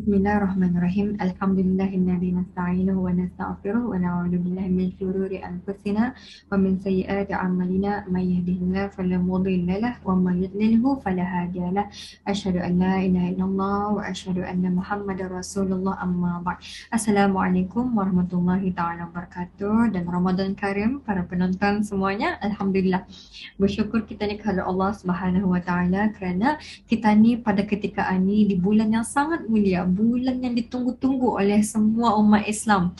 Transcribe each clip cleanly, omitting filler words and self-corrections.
Bismillahirrahmanirrahim. Alhamdulillahilladzi nasta'inuhu wa nastaghfiruh wa na'udzu billahi min shururi anfusina wa min sayyiati a'malina may yahdihillahu fala mudilla lahu wa may yudlilhu fala hadiya lahu. Asyhadu an la ilaha illallah wa asyhadu anna Muhammadar Rasulullah amma ba'd. Assalamualaikum warahmatullahi taala wabarakatuh dan Ramadan Karim para penonton semuanya. Alhamdulillah. Bersyukur kita ni kepada Allah Subhanahu wa taala kerana kita ni pada ketika ini di bulan yang sangat mulia, bulan yang ditunggu-tunggu oleh semua umat Islam,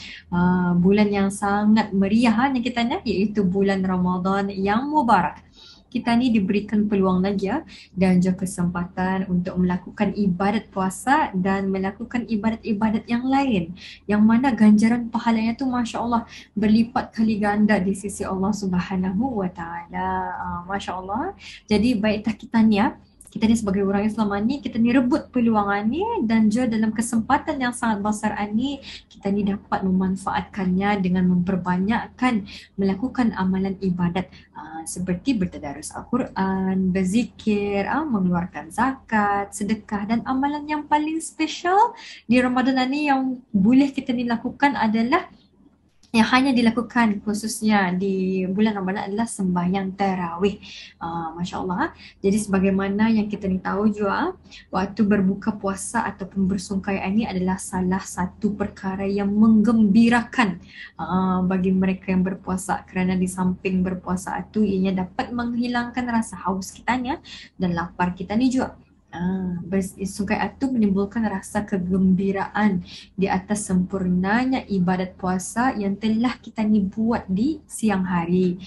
bulan yang sangat meriah yang kita ni, iaitu bulan Ramadan yang mubarak. Kita ni diberikan peluang lagi dan juga kesempatan untuk melakukan ibadat puasa dan melakukan ibadat-ibadat yang lain yang mana ganjaran pahalanya tu Masya Allah berlipat kali ganda di sisi Allah Subhanahu wa taala. Masya Allah. Jadi baiklah kita ni sebagai orang Islam ni, kita ni rebut peluang ni dan juga dalam kesempatan yang sangat besar ni, kita ni dapat memanfaatkannya dengan memperbanyakkan melakukan amalan ibadat seperti bertadarus Al-Quran, berzikir, mengeluarkan zakat, sedekah dan amalan yang paling special di Ramadan ni yang boleh kita ni lakukan adalah yang hanya dilakukan khususnya di bulan Ramadan adalah sembahyang tarawih. Masya Allah. Jadi sebagaimana yang kita ni tahu juga, waktu berbuka puasa ataupun bersungkai ini adalah salah satu perkara yang menggembirakan bagi mereka yang berpuasa, kerana di samping berpuasa itu ianya dapat menghilangkan rasa haus kita ni dan lapar kita ni juga. Bersungkai itu menimbulkan rasa kegembiraan di atas sempurnanya ibadat puasa yang telah kita ni buat di siang hari.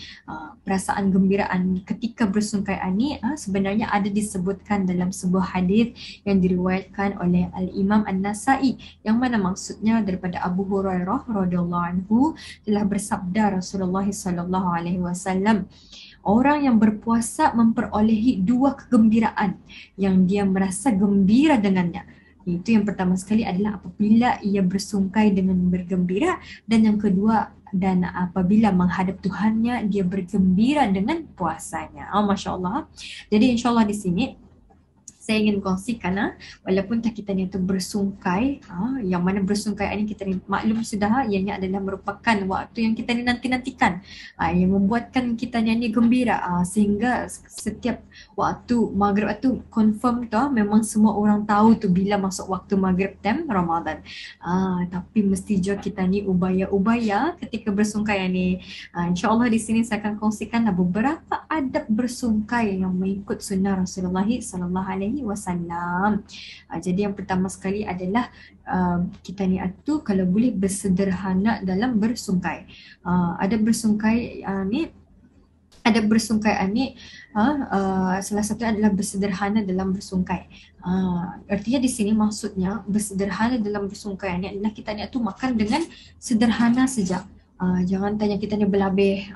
Perasaan gembiraan ketika bersungkai ini sebenarnya ada disebutkan dalam sebuah hadis yang diriwayatkan oleh Al-Imam An-Nasa'i, yang mana maksudnya daripada Abu Hurairah radhiyallahu anhu telah bersabda Rasulullah sallallahu alaihi wasallam, orang yang berpuasa memperolehi dua kegembiraan yang dia merasa gembira dengannya. Itu yang pertama sekali adalah apabila ia bersungkai dengan bergembira, dan yang kedua dan apabila menghadap Tuhannya dia bergembira dengan puasanya. Masya Allah. Jadi insya Allah di sini saya ingin kongsikan walaupun tak kita ni tu bersungkai, yang mana bersungkai ini kita ni maklum sudah ianya adalah merupakan waktu yang kita ni nanti-nantikan, yang membuatkan kita ni gembira, sehingga setiap waktu maghrib tu confirm tu memang semua orang tahu tu bila masuk waktu maghrib time Ramadan. Tapi mesti juga kita ni ubaya-ubaya ketika bersungkai ni. InsyaAllah di sini saya akan kongsikan beberapa adab bersungkai yang mengikut sunnah Rasulullah sallallahu alaihi wasallam. Jadi yang pertama sekali adalah kita ni tu kalau boleh bersederhana dalam bersungkai. Ada bersungkai ni salah satu adalah bersederhana dalam bersungkai. Artinya di sini maksudnya bersederhana dalam bersungkai ni adalah kita ni tu makan dengan sederhana saja. Jangan tanya kita ni berlabih,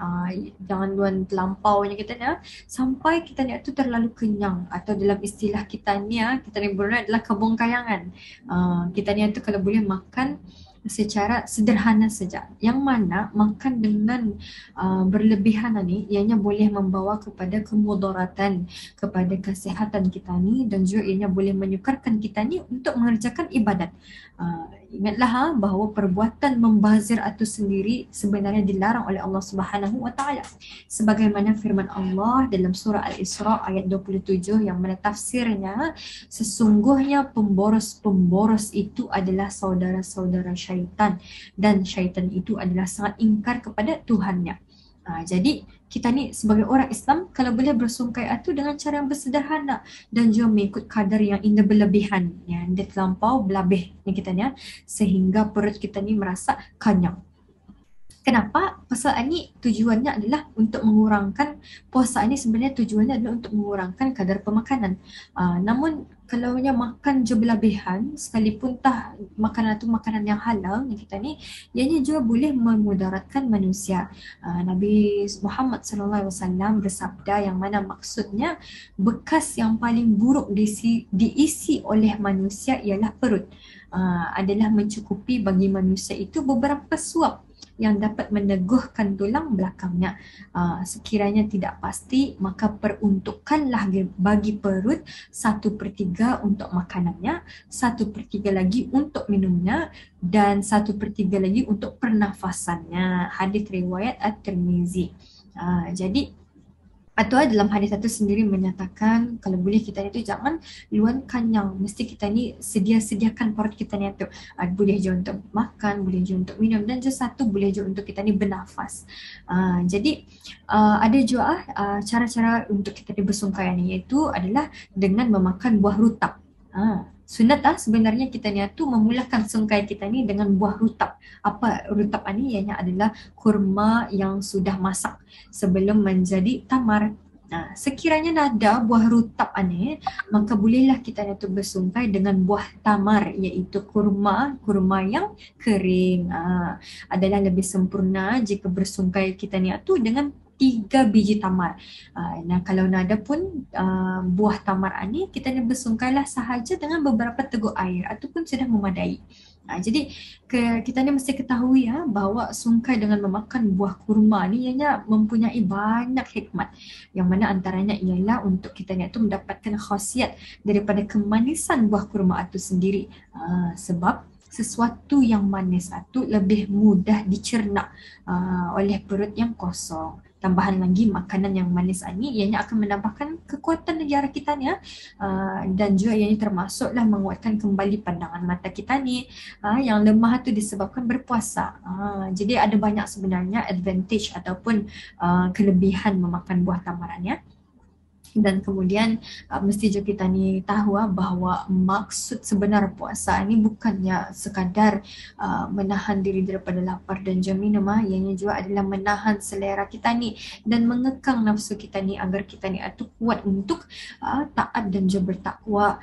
jangan luan terlampaunya kita ni sampai kita ni tu terlalu kenyang, atau dalam istilah kita ni benar adalah kebongkayangan. Kita ni tu kalau boleh makan secara sederhana saja, yang mana makan dengan berlebihan ni ianya boleh membawa kepada kemudaratan kepada kesihatan kita ni, dan juga ianya boleh menyukarkan kita ni untuk mengerjakan ibadat. Ingatlah bahawa perbuatan membazir itu sendiri sebenarnya dilarang oleh Allah Subhanahu wa taala, sebagaimana firman Allah dalam surah Al-Isra ayat 27 yang mana tafsirnya, sesungguhnya pemboros-pemboros itu adalah saudara-saudara syaitan, dan syaitan itu adalah sangat ingkar kepada Tuhannya. Jadi kita ni sebagai orang Islam kalau boleh bersungkai itu dengan cara yang bersederhana dan juga mengikut kadar yang indah berlebihan, yang dia terlampau berlebih ni kita ni, sehingga perut kita ni merasa kenyang. Kenapa? Pasal ini tujuannya adalah untuk mengurangkan, puasa ini sebenarnya tujuannya adalah untuk mengurangkan kadar pemakanan. Namun kalau makan je berlebihan, sekalipun makanan itu makanan yang halal ni kita ni, ianya juga boleh memudaratkan manusia. Nabi Muhammad sallallahu alaihi wasallam bersabda, yang mana maksudnya bekas yang paling buruk diisi oleh manusia ialah perut. Adalah mencukupi bagi manusia itu beberapa suap yang dapat meneguhkan tulang belakangnya. Sekiranya tidak pasti, maka peruntukkanlah bagi perut 1/3 untuk makanannya, 1/3 lagi untuk minumnya, dan 1/3 lagi untuk pernafasannya. Hadis riwayat At-Tirmizi. Jadi atau dalam hadis itu sendiri menyatakan kalau boleh kita ni tu jangan luankan yang mesti kita ni sediakan perut kita ni tu. Boleh je untuk makan, boleh je untuk minum, dan je satu boleh je untuk kita ni bernafas. Jadi ada juga cara-cara untuk kita ni bersungkai ni, iaitu adalah dengan memakan buah rutab. Sunat sebenarnya kita ni tu memulakan sungkai kita ni dengan buah rutab. Apa rutab ni? Ianya adalah kurma yang sudah masak sebelum menjadi tamar. Sekiranya ada buah rutab ni, maka bolehlah kita ni tu bersungkai dengan buah tamar, iaitu kurma yang kering. Adalah lebih sempurna jika bersungkai kita ni tu dengan 3 biji tamar. Nah, kalau nada pun buah tamar ni, kita ni bersungkailah sahaja dengan beberapa teguk air ataupun sudah memadai. Jadi kita ni mesti ketahui bahawa sungkai dengan memakan buah kurma ni ianya mempunyai banyak hikmat, yang mana antaranya ialah untuk kita ni tu mendapatkan khasiat daripada kemanisan buah kurma itu sendiri. Sebab sesuatu yang manis itu lebih mudah dicerna oleh perut yang kosong. Tambahan lagi, makanan yang manis ini ianya akan menambahkan kekuatan negara kita ni, dan juga ianya termasuklah menguatkan kembali pandangan mata kita ni yang lemah itu disebabkan berpuasa. Jadi ada banyak sebenarnya advantage ataupun kelebihan memakan buah tamaran. Dan kemudian mesti juga kita ni tahu bahawa maksud sebenar puasa ni bukannya sekadar menahan diri daripada lapar dan juga minum, ianya juga adalah menahan selera kita ni dan mengekang nafsu kita ni agar kita ni tu kuat untuk taat dan juga bertakwa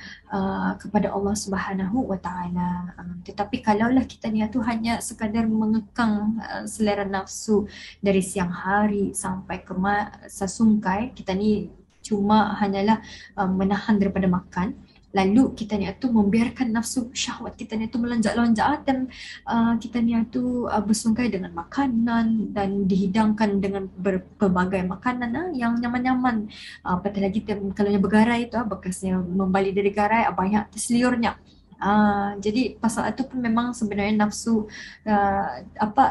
kepada Allah Subhanahu wa taala. Tetapi kalaulah kita ni tu hanya sekadar mengekang selera nafsu dari siang hari sampai ke masa sungkai, kita ni cuma hanyalah menahan daripada makan, lalu kita ni tu membiarkan nafsu syahwat kita ni tu melonjak-lonjak, dan kita ni tu bersungkai dengan makanan dan dihidangkan dengan berbagai makanan yang nyaman-nyaman. Apatah lagi kalau yang bergarai tu, bekasnya membalik dari garai, banyak terseliurnya. Jadi pasal itu pun memang sebenarnya nafsu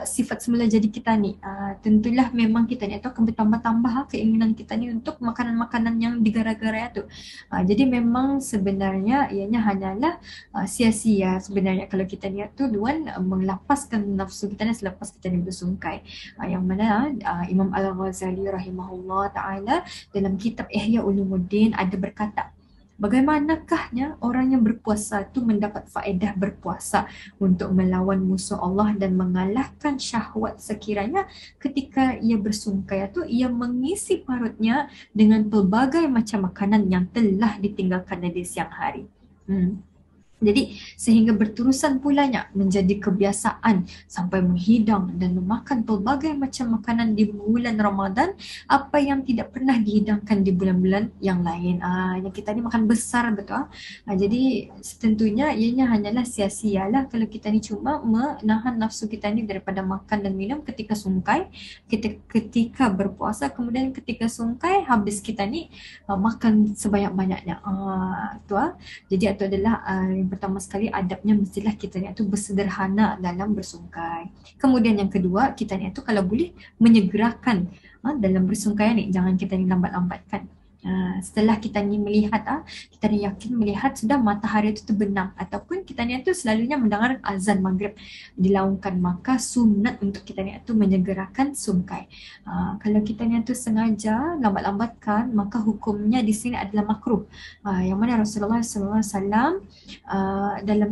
sifat semula jadi kita ni, tentulah memang kita ni tu akan bertambah-tambah keinginan kita ni untuk makanan-makanan yang digara-gara tu. Jadi memang sebenarnya ianya hanyalah sia-sia sebenarnya kalau kita ni tu luan melapaskan nafsu kita ni selepas kita ni bersungkai. Yang mana Imam Al-Ghazali rahimahullah ta'ala dalam kitab Ihya Ulumuddin ada berkata, bagaimanakahnya orang yang berpuasa itu mendapat faedah berpuasa untuk melawan musuh Allah dan mengalahkan syahwat sekiranya ketika ia bersungkai itu ia mengisi perutnya dengan pelbagai macam makanan yang telah ditinggalkan di siang hari. Jadi sehingga berterusan pulanya menjadi kebiasaan sampai menghidang dan memakan pelbagai macam makanan di bulan Ramadan apa yang tidak pernah dihidangkan di bulan-bulan yang lain. Yang kita ni makan besar betul. Jadi tentunya ianya hanyalah sia-sialah kalau kita ni cuma menahan nafsu kita ni daripada makan dan minum ketika sungkai, ketika berpuasa, kemudian ketika sungkai habis kita ni makan sebanyak-banyaknya. Jadi itu adalah yang pertama sekali, adabnya mestilah kita ni tu bersederhana dalam bersungkai. Kemudian yang kedua, kita ni tu kalau boleh menyegerakan dalam bersungkai ni, jangan kita ni lambat-lambatkan. Setelah kita ni melihat, kita ni yakin melihat sudah matahari itu terbenam ataupun kita ni tu selalunya mendengar azan maghrib dilaungkan, maka sunat untuk kita ni tu menyegerakan sungkai. Kalau kita ni tu sengaja lambat-lambatkan, maka hukumnya di sini adalah makruh. Yang mana Rasulullah SAW dalam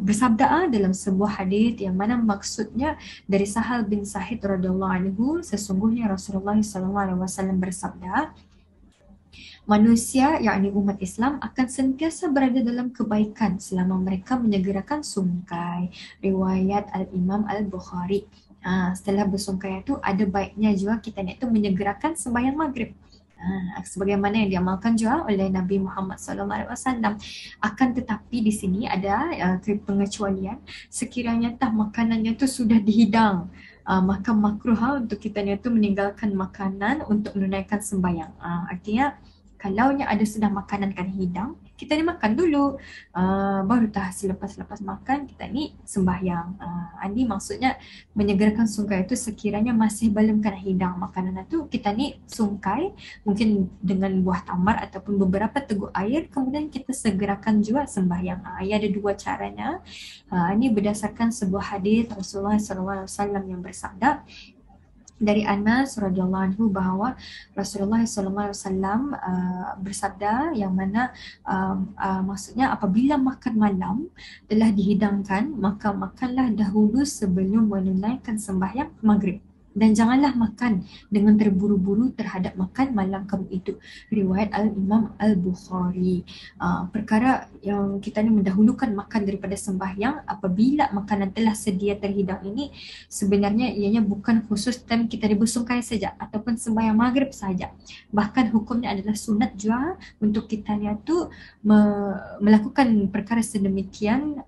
bersabda dalam sebuah hadis yang mana maksudnya dari Sahal bin Sa'id radhiyallahu anhu, sesungguhnya Rasulullah SAW bersabda, manusia, yakni umat Islam, akan sentiasa berada dalam kebaikan selama mereka menyegerakan sungkai. Riwayat Al-Imam Al-Bukhari. Setelah bersungkai itu ada baiknya juga kita ni tu menyegerakan sembahyang maghrib. Sebagaimana yang diamalkan juga oleh Nabi Muhammad SAW. Akan tetapi di sini ada pengecualian, sekiranya tah makanannya tu sudah dihidang, maka makruh untuk kita ni tu meninggalkan makanan untuk menunaikan sembahyang. Artinya kalaunya ada sudah makanan kan hidang, kita ni makan dulu, baru tah selepas makan kita ni sembahyang. Ini maksudnya menyegerakan sungkai itu sekiranya masih belum kena hidang makanan itu, kita ni sungkai mungkin dengan buah tamar ataupun beberapa teguk air, kemudian kita segerakan juga sembahyang. Ia ada dua caranya. Ini berdasarkan sebuah hadis Rasulullah SAW yang bersabda dari Anas radhiyallahu anhu bahawa Rasulullah SAW bersabda yang mana maksudnya apabila makan malam telah dihidangkan, maka makanlah dahulu sebelum menunaikan sembahyang maghrib. Dan janganlah makan dengan terburu-buru terhadap makan malam kamu itu. Riwayat Al-Imam Al-Bukhari. Perkara yang kita ni mendahulukan makan daripada sembahyang apabila makanan telah sedia terhidang ini, sebenarnya ianya bukan khusus time kita bersungkai saja ataupun sembahyang maghrib saja. Bahkan hukumnya adalah sunat juga untuk kita ni tu melakukan perkara sedemikian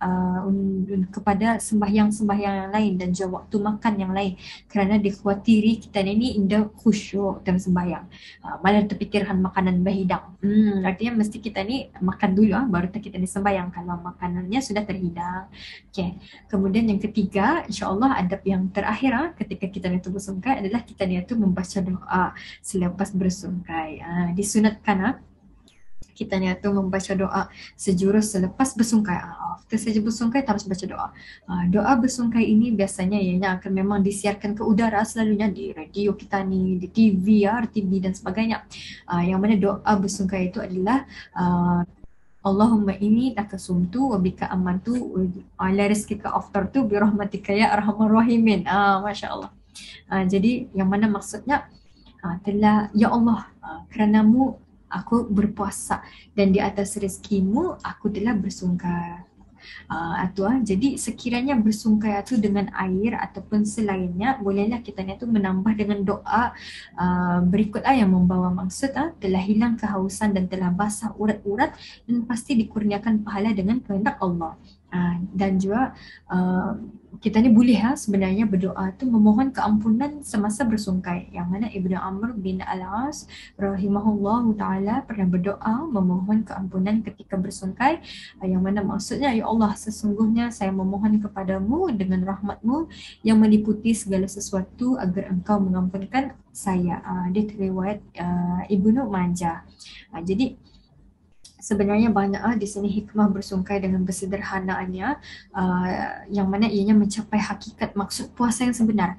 kepada sembahyang-sembahyang yang lain dan juga waktu makan yang lain, kerana dikhawatiri kita ni indah khusyuk dalam sembahyang, malah terfikirkan makanan berhidang. Artinya mesti kita ni makan dulu baru kita ni sembahyang kalau makanannya sudah terhidang. Okay. Kemudian yang ketiga, insyaAllah adab yang terakhir ketika kita ni tu bersungkai adalah kita ni tu membaca doa selepas bersungkai. Disunatkan kita ni tu membaca doa sejurus selepas bersungkai. After saja bersungkai terus baca doa. Doa bersungkai ini biasanya ianya akan memang disiarkan ke udara selalunya di radio kita ni, di TV, RTV dan sebagainya. Yang mana doa bersungkai itu adalah Allahumma inni laka sumtu wa bika amantu ala rizkika aftartu bi rahmatika ya arhamar rahimin. Masya-Allah. Jadi yang mana maksudnya telah ya Allah, keranamu aku berpuasa dan di atas rezekimu aku telah bersungkai. Jadi sekiranya bersungkai itu dengan air ataupun selainnya, bolehlah kita ni tu menambah dengan doa berikutlah yang membawa maksud telah hilang kehausan dan telah basah urat-urat dan pasti dikurniakan pahala dengan kehendak Allah. Dan juga kita ni boleh sebenarnya berdoa tu memohon keampunan semasa bersungkai, yang mana Ibnu Amr bin Al-As rahimahullahu ta'ala pernah berdoa memohon keampunan ketika bersungkai, yang mana maksudnya ya Allah, sesungguhnya saya memohon kepadamu dengan rahmatmu yang meliputi segala sesuatu agar engkau mengampunkan saya. Dia riwayat Ibnu Majah. Jadi sebenarnya banyak di sini hikmah bersungkai dengan bersederhanaannya, yang mana ianya mencapai hakikat maksud puasa yang sebenar.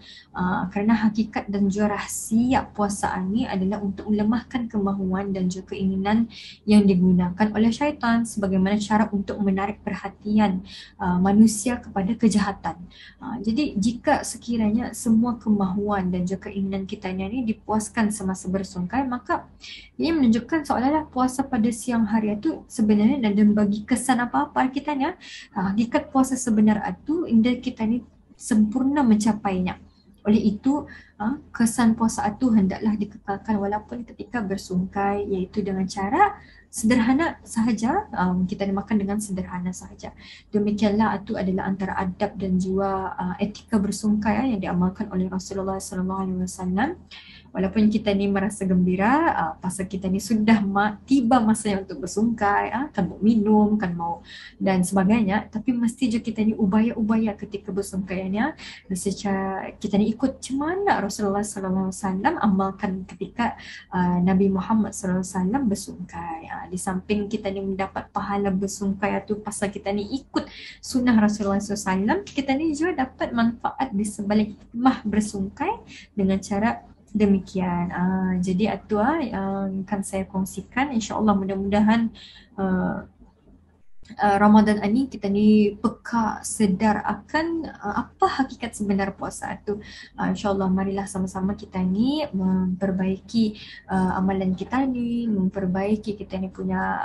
Kerana hakikat dan juga rahsia puasa ini adalah untuk melemahkan kemahuan dan juga keinginan yang digunakan oleh syaitan sebagaimana cara untuk menarik perhatian manusia kepada kejahatan. Jadi jika sekiranya semua kemahuan dan juga keinginan kita ini dipuaskan semasa bersungkai, maka ia menunjukkan seolah-olah puasa pada siang hari itu sebenarnya dan bagi kesan apa-apa kita ni. Hakikat puasa sebenar itu indah kita ni sempurna mencapainya. Oleh itu kesan puasa itu hendaklah dikekalkan walaupun ketika bersungkai, iaitu dengan cara sederhana sahaja. Kita makan dengan sederhana sahaja. Demikianlah itu adalah antara adab dan juga etika bersungkai yang diamalkan oleh Rasulullah SAW. Walaupun kita ni merasa gembira pasal kita ni sudah tiba masanya untuk bersungkai, kan mau minum, kan mau dan sebagainya, tapi mesti je kita ni ubaya-ubaya ketika bersungkaiannya secara kita ni ikut macam mana Rasulullah SAW amalkan ketika Nabi Muhammad SAW bersungkai. Di samping kita ni mendapat pahala bersungkai itu pasal kita ni ikut sunnah Rasulullah SAW, kita ni juga dapat manfaat di sebalik hikmah bersungkai dengan cara demikian. Jadi itu yang akan saya kongsikan. InsyaAllah mudah-mudahan Ramadan ini kita ni peka sedar akan apa hakikat sebenar puasa tu. InsyaAllah marilah sama-sama kita ni memperbaiki amalan kita ni, memperbaiki kita ni punya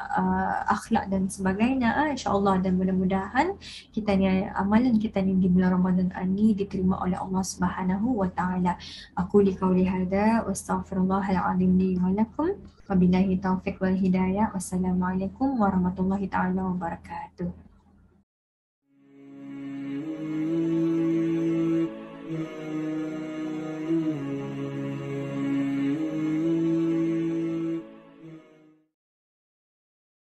akhlak dan sebagainya. InsyaAllah, dan mudah-mudahan kita ni, amalan kita ni di bulan Ramadan ini diterima oleh Allah Subhanahu wa taala. Aku li qauli hadza wa astaghfirullahal azim li wa lakum. Wabillahi taufiq wal hidayah. Wassalamualaikum warahmatullahi taala wabarakatuh.